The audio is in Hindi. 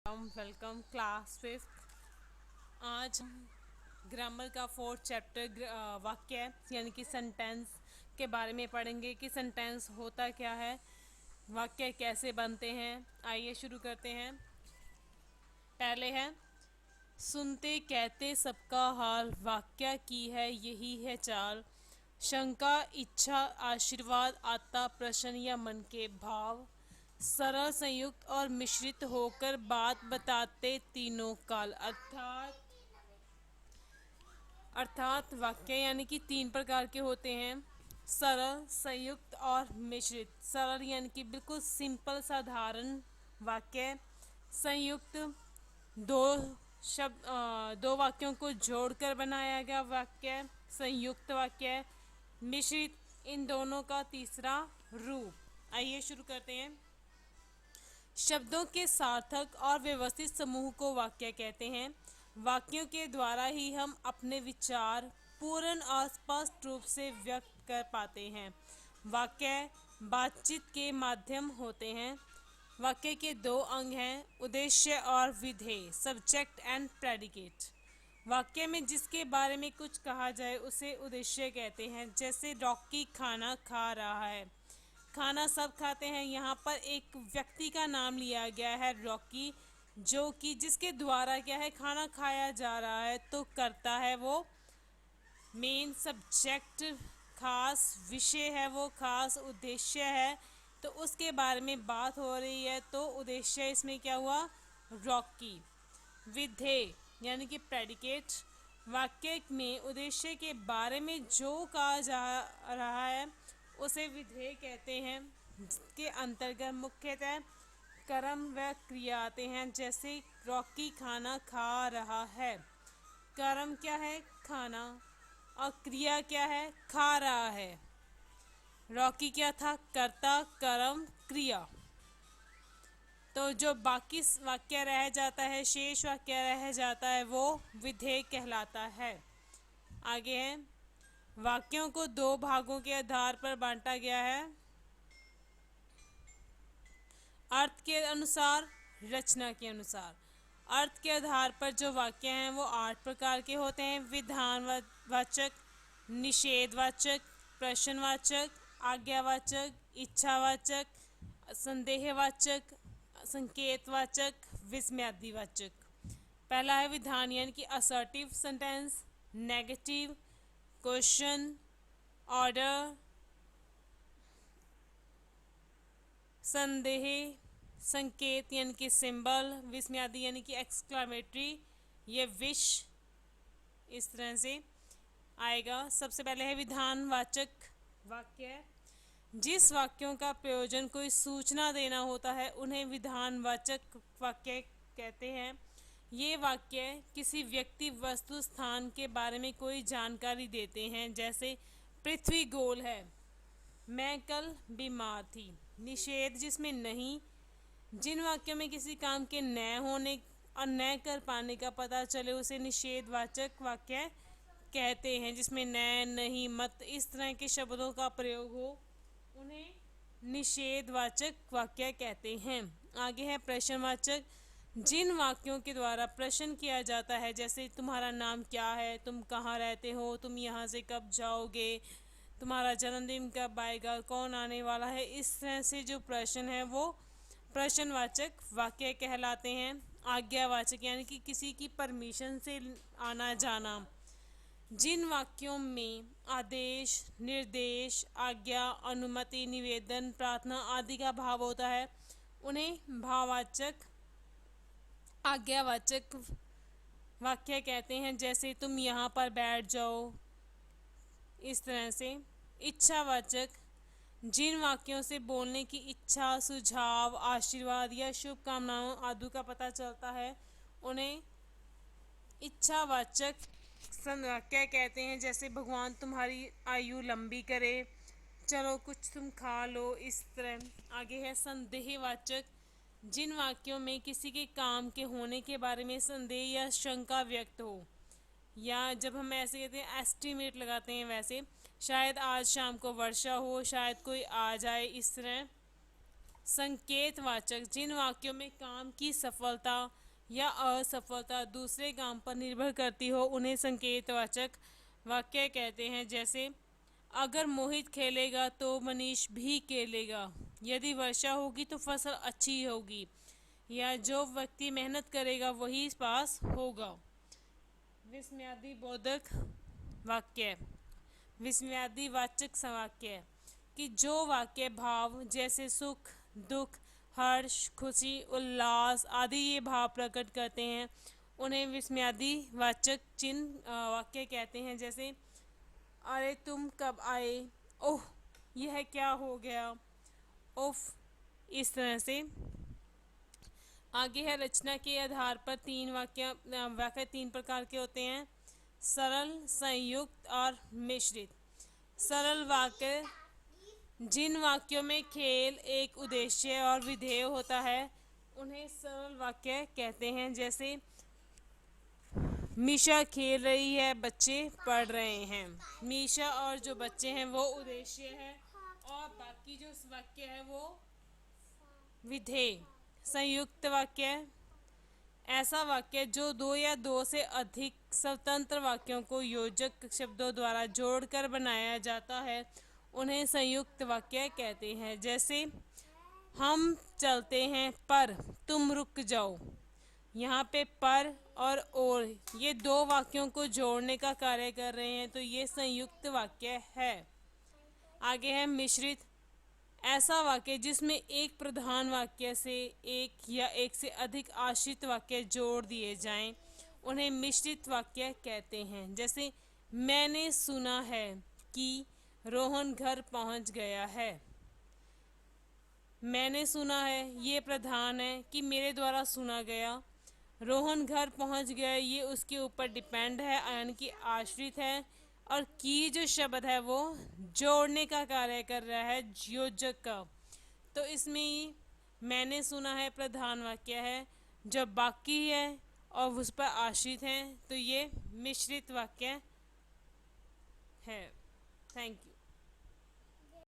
Welcome class fifth. आज हम ग्रामर का फोर्थ चैप्टर वाक्य यानी कि सेंटेंस के बारे में पढ़ेंगे कि सेंटेंस होता क्या है, वाक्य कैसे बनते हैं। आइए शुरू करते हैं। पहले है सुनते कहते सबका हाल, वाक्य की है यही है चाल। शंका इच्छा आशीर्वाद आता प्रश्न या मन के भाव। सरल संयुक्त और मिश्रित होकर बात बताते तीनों काल। अर्थात वाक्य यानी कि तीन प्रकार के होते हैं, सरल संयुक्त और मिश्रित। सरल यानी कि बिल्कुल सिंपल साधारण वाक्य। संयुक्त दो दो वाक्यों को जोड़कर बनाया गया वाक्य संयुक्त वाक्य। मिश्रित इन दोनों का तीसरा रूप। आइए शुरू करते हैं। शब्दों के सार्थक और व्यवस्थित समूह को वाक्य कहते हैं। वाक्यों के द्वारा ही हम अपने विचार पूर्ण और स्पष्ट रूप से व्यक्त कर पाते हैं। वाक्य बातचीत के माध्यम होते हैं। वाक्य के दो अंग हैं, उद्देश्य और विधेय, सब्जेक्ट एंड प्रेडिकेट। वाक्य में जिसके बारे में कुछ कहा जाए उसे उद्देश्य कहते हैं। जैसे रॉकी खाना खा रहा है। खाना सब खाते हैं, यहाँ पर एक व्यक्ति का नाम लिया गया है रॉकी, जो कि जिसके द्वारा क्या है खाना खाया जा रहा है, तो करता है वो मेन सब्जेक्ट, खास विषय है वो, खास उद्देश्य है, तो उसके बारे में बात हो रही है, तो उद्देश्य इसमें क्या हुआ, रॉकी। विधेय यानी कि प्रेडिकेट, वाक्य में उद्देश्य के बारे में जो कहा जा रहा है उसे विधेय कहते हैं, जिसके अंतर्गत मुख्यतः कर्म व क्रिया आते हैं। जैसे रॉकी खाना खा रहा है, कर्म क्या है, खाना, और क्रिया क्या है, खा रहा है। रॉकी क्या था, कर्ता, कर्म, क्रिया। तो जो बाकी वाक्य रह जाता है, शेष वाक्य रह जाता है, वो विधेय कहलाता है। आगे है, वाक्यों को दो भागों के आधार पर बांटा गया है, अर्थ के अनुसार, रचना के अनुसार। अर्थ के आधार पर जो वाक्य हैं वो 8 प्रकार के होते हैं। विधानवाचक, निषेधवाचक, प्रश्नवाचक, आज्ञावाचक, इच्छावाचक, संदेहवाचक, संकेतवाचक, विस्मयादिवाचक। पहला है विधान यानी कि assertive sentence, negative, question, order, संदेह, संकेत यानी कि सिंबल, विस्मयादि यानी कि एक्सक्लामेटरी, ये विश, इस तरह से आएगा। सबसे पहले है विधानवाचक वाक्य। जिस वाक्यों का प्रयोजन कोई सूचना देना होता है उन्हें विधानवाचक वाक्य कहते हैं। ये वाक्य किसी व्यक्ति वस्तु स्थान के बारे में कोई जानकारी देते हैं। जैसे पृथ्वी गोल है, मैं कल बीमार थी। निषेध जिसमें नहीं, जिन वाक्यों में किसी काम के न होने और न कर पाने का पता चले उसे निषेधवाचक वाक्य कहते हैं। जिसमें न, नहीं, मत इस तरह के शब्दों का प्रयोग हो उन्हें निषेधवाचक वाक्य कहते हैं। आगे है प्रश्नवाचक। जिन वाक्यों के द्वारा प्रश्न किया जाता है, जैसे तुम्हारा नाम क्या है, तुम कहाँ रहते हो, तुम यहाँ से कब जाओगे, तुम्हारा जन्मदिन कब आएगा, कौन आने वाला है, इस तरह से जो प्रश्न है वो प्रश्नवाचक वाक्य कहलाते हैं। आज्ञावाचक यानी कि किसी की परमिशन से आना जाना। जिन वाक्यों में आदेश, निर्देश, आज्ञा, अनुमति, निवेदन, प्रार्थना आदि का भाव होता है उन्हें भाववाचक आज्ञावाचक वाक्य कहते हैं। जैसे तुम यहाँ पर बैठ जाओ, इस तरह से। इच्छावाचक, जिन वाक्यों से बोलने की इच्छा, सुझाव, आशीर्वाद या शुभकामनाओं आदि का पता चलता है उन्हें इच्छावाचक वाक्य कहते हैं। जैसे भगवान तुम्हारी आयु लंबी करे, चलो कुछ तुम खा लो, इस तरह। आगे है संदेहवाचक। जिन वाक्यों में किसी के काम के होने के बारे में संदेह या शंका व्यक्त हो, या जब हम ऐसे कहते हैं एस्टिमेट लगाते हैं, वैसे शायद आज शाम को वर्षा हो, शायद कोई आ जाए, इस तरह संकेतवाचक, जिन वाक्यों में काम की सफलता या असफलता दूसरे काम पर निर्भर करती हो उन्हें संकेतवाचक वाक्य कहते हैं। जैसे अगर मोहित खेलेगा तो मनीष भी खेलेगा, यदि वर्षा होगी तो फसल अच्छी होगी, या जो व्यक्ति मेहनत करेगा वही पास होगा। विस्मयादि बोधक वाक्य, विस्मयादि वाचक वाक्य कि जो वाक्य भाव जैसे सुख, दुख, हर्ष, खुशी, उल्लास आदि ये भाव प्रकट करते हैं उन्हें विस्मयादि वाचक चिन्ह वाक्य कहते हैं। जैसे अरे तुम कब आए, ओह यह क्या हो गया, उफ, इस तरह से। आगे है रचना के आधार पर तीन वाक्य तीन प्रकार के होते हैं, सरल, संयुक्त और मिश्रित। सरल वाक्य, जिन वाक्यों में खेल, एक उद्देश्य और विधेय होता है उन्हें सरल वाक्य कहते हैं। जैसे मीशा खेल रही है, बच्चे पढ़ रहे हैं। मीशा और जो बच्चे हैं वो उद्देश्य है और बाकी जो वाक्य है वो विधेय। संयुक्त वाक्य, ऐसा वाक्य जो दो या दो से अधिक स्वतंत्र वाक्यों को योजक शब्दों द्वारा जोड़कर बनाया जाता है उन्हें संयुक्त वाक्य कहते हैं। जैसे हम चलते हैं पर तुम रुक जाओ, यहाँ पे पर और ये दो वाक्यों को जोड़ने का कार्य कर रहे हैं तो ये संयुक्त वाक्य है। आगे है मिश्रित, ऐसा वाक्य जिसमें एक प्रधान वाक्य से एक या एक से अधिक आश्रित वाक्य जोड़ दिए जाएं उन्हें मिश्रित वाक्य कहते हैं। जैसे मैंने सुना है कि रोहन घर पहुंच गया है। मैंने सुना है ये प्रधान है कि मेरे द्वारा सुना गया, रोहन घर पहुंच गया ये उसके ऊपर डिपेंड है यानी कि आश्रित है, और की जो शब्द है वो जोड़ने का कार्य कर रहा है योजक का। तो इसमें मैंने सुना है प्रधान वाक्य है, जब बाकी है और उस पर आश्रित हैं तो ये मिश्रित वाक्य है। Thank you.